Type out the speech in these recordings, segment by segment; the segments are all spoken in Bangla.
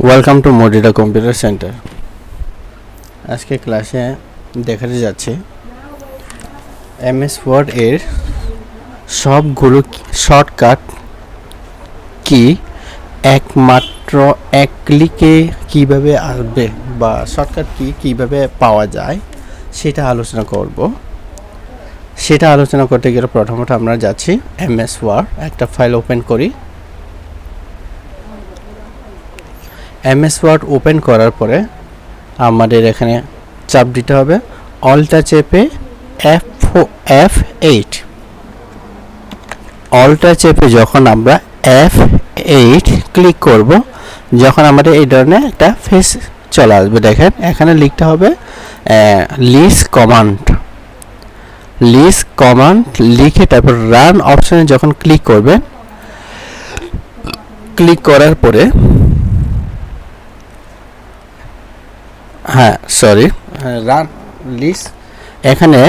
ওয়েলকাম টু মডিটা কম্পিউটার সেন্টার। আজকে ক্লাসে দেখাতে যাচ্ছে এমএস ওয়ার্ড এর সবগুলো শর্টকাট কি একমাত্র এক ক্লিকে কিভাবে আসবে বা শর্টকাট কি কিভাবে পাওয়া যায় সেটা আলোচনা করব। সেটা আলোচনা করতে গেলে প্রথমত আমরা যাচ্ছি এমএস ওয়ার্ড, একটা ফাইল ওপেন করি। এমএস ওয়ার্ড ওপেন করার পরে আমাদের এখানে চাপ দিতে হবে অল্টা চেপে F8। অল্টা চেপে যখন আমরা F8 ক্লিক করব, যখন আমাদের এই ধরনের একটা ফেস চলে আসবে, দেখেন এখানে লিখতে হবে লিস্ট কমান্ড লিখে তারপর রান অপশনে যখন ক্লিক করবেন, ক্লিক করার পরে রান লিস্ট, এখানে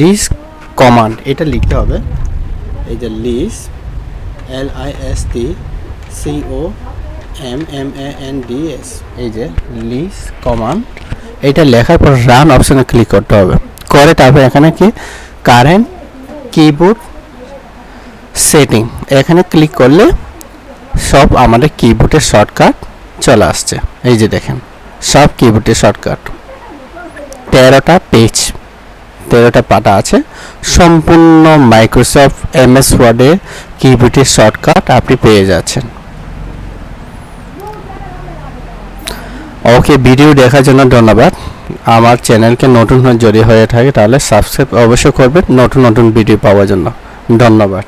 লিস্ট কমান্ড এটা লিখতে হবে। এই যে লিস্ট LISTCOMMANDS, এই যে লিস্ট কমান্ড, এটা লেখার পর রান অপশনে ক্লিক করতে হবে। করে তারপর এখানে কি কারেন্ট কিবোর্ড সেটিং, এখানে ক্লিক করলে সব আমাদের কিবোর্ডের শর্টকাট চলে আসছে। এই যে দেখেন সব কিবোর্ডের শর্টকাট 13টা পাতা আছে। সম্পূর্ণ মাইক্রোসফট এমএস ওয়ার্ডে কিবোর্ডের শর্টকাট আপনি পেয়ে যাচ্ছেন। ওকে, ভিডিও দেখার জন্য ধন্যবাদ। আমার চ্যানেলকে নতুন যদি হয়ে থাকে তাহলে সাবস্ক্রাইব অবশ্যই করবেন নতুন ভিডিও পাওয়ার জন্য। ধন্যবাদ।